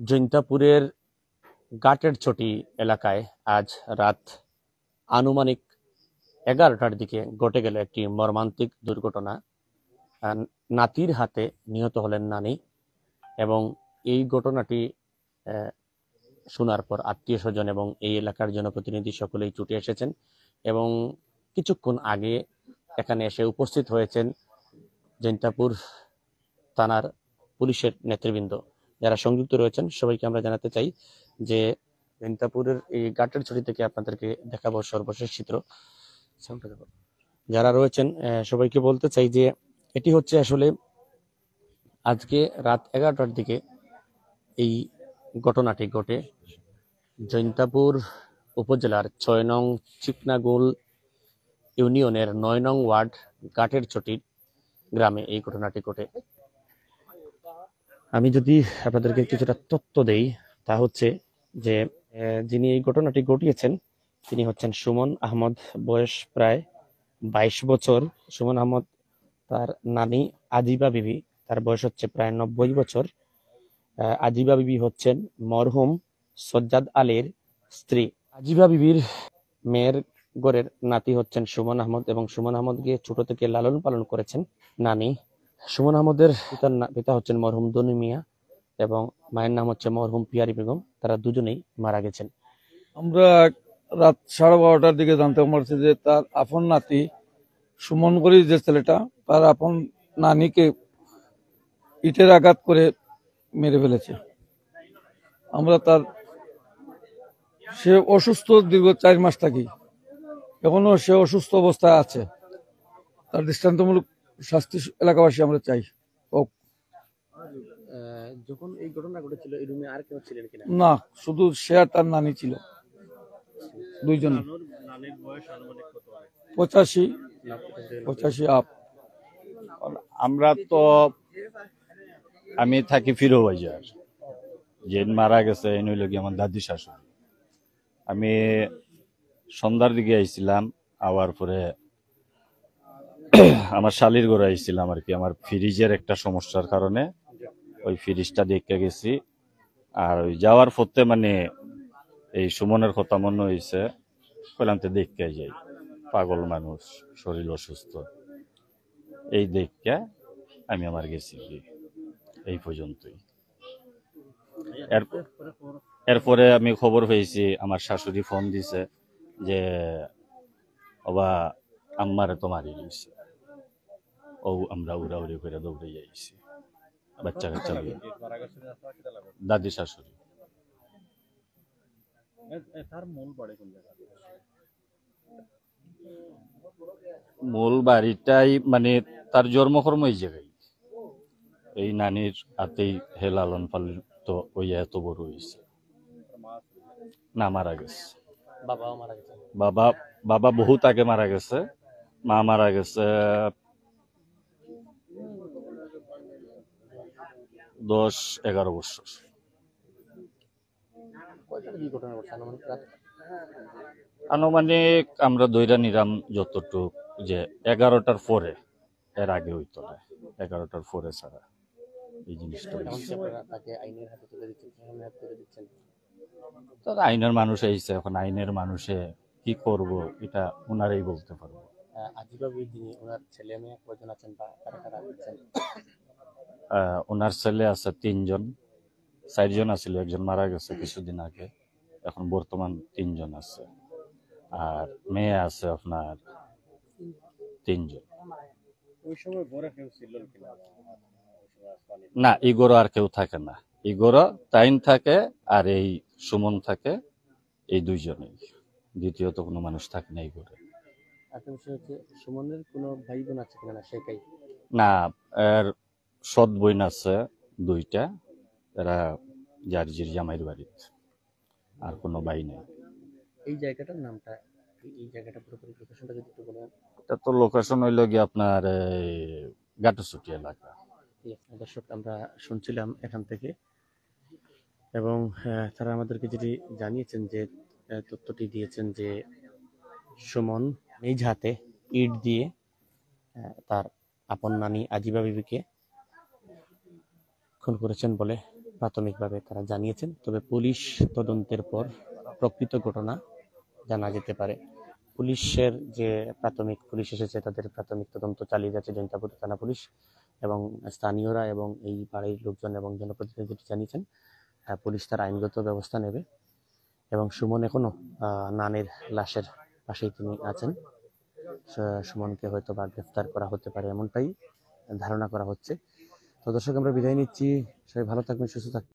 জৈন্তাপুরের গাটের চটি এলাকায় আজ রাত আনুমানিক 11টার দিকে ঘটে গেল একটি মর্মান্তিক দুর্ঘটনা। নাতির হাতে নিহত হলেন নানি এবং এই ঘটনাটি শোনার পর আত্মীয় স্বজন এবং এই এলাকার জনপ্রতিনিধি সকলেই ছুটে এসেছেন এবং কিছুক্ষণ আগে এখানে এসে উপস্থিত হয়েছেন জৈন্তাপুর থানার পুলিশের নেতৃবৃন্দ। যারা সংযুক্ত রয়েছেন সবাইকে আমরা জানাতে চাই যে জৈন্তাপুরের এই গাটের ছড়ি থেকে আপনাদেরকে দেখাবো সর্বশেষ চিত্র। যারা রয়েছেন সবাইকে বলতে চাই যে এটি হচ্ছে আসলে আজকে রাত 11টার দিকে এই ঘটনাটি ঘটে। জৈন্তাপুর উপজেলার 6 নং চিকনাগোল ইউনিয়নের 9 নং ওয়ার্ড গাটের চটির গ্রামে এই ঘটনাটি ঘটে। আমি যদি আপনাদেরকে কিছুটা তথ্য দেই তা হচ্ছে যে যিনি এই ঘটনাটি ঘটিয়েছেন তিনি হচ্ছেন সুমন আহমদ, বয়স প্রায় 22 বছর। সুমন আহমদ তার নানি আজিবা বিবি, তার বয়স হচ্ছে প্রায় 90 বছর। আজিবা বিবি হচ্ছেন মরহুম সজ্জাদ আলীর স্ত্রী। আজিবা বিবির মেয়ের ঘরের নাতি হচ্ছেন সুমন আহমদ এবং সুমন আহমদকে ছোট থেকে লালন পালন করেছেন নানি। সুমন আহমদের পিতা হচ্ছেন মরহুম দনু মিয়া এবং মায়ের নাম হচ্ছে মরহুম পিয়ারি বেগম। তারা দুজনেই মারা গেছেন। আমরা রাত 12:30টার দিকে জানতে পারছি যে তার আপন নাতি সুমন করি যে ছেলেটা তার আপন নানিকে ইটের আঘাত করে মেরে ফেলেছে। আমরা সে অসুস্থ, দীর্ঘ 4 মাস থাকি, এখনো সে অসুস্থ অবস্থায় আছে। তার দৃষ্টান্তমূলক শাস্তি এলাকাবাসী আমরা চাই। যখন এই ঘটনা ঘটেছিল এই রুমে আর কেউ ছিলেন কিনা? না, শুধু সে আর তার নানি ছিল, দুইজন। 85 আপ। আমরা তো আমি থাকি ফিরো বাজার, যে মারা গেছে এনে হইল আমার দাদি শাশুড়ি। আমি সন্ধ্যার দিকে আইছিলাম, আওয়ার পরে আমার শালির ঘরে আইছিলাম আর কি। আমার ফ্রিজের একটা সমস্যার কারণে ওই ফ্রিজটা দেখতে গেছি। আর ওই যাওয়ার পথে মানে এই সুমনের কথা মনে হয়েছে, কইলাম তো দেখতে যাই, পাগল মানুষ, শরীর অসুস্থ, এই দেখতে আমি আমার গেছি এই পর্যন্তই। এরপরে আমি খবর পেয়েছি, আমার শাশুড়ি ফোন দিছে যে বাবা আম্মারে তো মারি দিয়েছে। ও আমরা উড়াউড়ি করে দৌড়ে যাইছি, বাচ্চা কাচ্চা দাদি শাশুড়ি। মূল বাড়িটাই মানে তার জন্মকর্ম এই জায়গায়, এই নানির হাতেই হে লালন পালিত ওই এত বড় হয়েছে। না, মারা গেছে। বাবা বহুত আগে মারা গেছে। মা মারা গেছে 10-11 বছর। আনুমানিক আমরা দইরা নিলাম যতটুক যে 11টার পরে, এর আগে হইতো না। 11টার পরে ছাড়া এই জিনিসটা আইনের মানুষ আইছে। এখন আইনের মানুষে কি করব এটা ওনারাই বলতে পারবো। ওনার ছেলে আছে 3 জন, 4 জন আছিল, একজন মারা গেছে কিছুদিন আগে। এখন বর্তমান 3 জন আছে, আর মেয়ে আছে আপনার 3 জন। না, ইগোরো আর কেউ থাকে না। ইগোরো তাইন থাকে আর এই সুমন থাকে, এই 2 জনেই। দ্বিতীয়ত কোনো মানুষ থাকে না ইগোরে। সুমনের কোনো ভাই বোন আছে কিনা? না, এর সৎ বোন আছে 2টা, এরা জার্জির জামাইয়ের বাড়িতে, আর কোনো ভাই নেই। এই জায়গাটার নামটা, এই জায়গাটা পুরোপুরি লোকেশনটা যদি একটু বলেন। এটা তো লোকেশন হইল গিয়ে আপনার গাটুসুটি এলাকা। দর্শক, আমরা শুনছিলাম এখান থেকে এবং তারা আমাদেরকে যেটি জানিয়েছেন যে তথ্যটি দিয়েছেন যে সুমন নিজ হাতে ইট দিয়ে তার আপন নানি আজিবা বিবিকে খুন করেছেন বলে প্রাথমিকভাবে তারা জানিয়েছেন। তবে পুলিশ তদন্তের পর প্রকৃত ঘটনা জানা যেতে পারে। পুলিশের যে পুলিশ এসেছে, তাদের প্রাথমিক তদন্ত চালিয়ে যাচ্ছে জৈন্তাপুর থানা পুলিশ এবং স্থানীয়রা এবং এই বাড়ির লোকজন এবং জনপ্রতিনিধি জানিয়েছেন পুলিশ তার আইনগত ব্যবস্থা নেবে। এবং সুমন এখনো নানের লাশের পাশেই তিনি আছেন। সুমনকে হয়তো বা গ্রেফতার করা হতে পারে এমনটাই ধারণা করা হচ্ছে। তো দর্শক, আমরা বিদায় নিচ্ছি। সবাই ভালো থাকবেন, সুস্থ থাকবেন।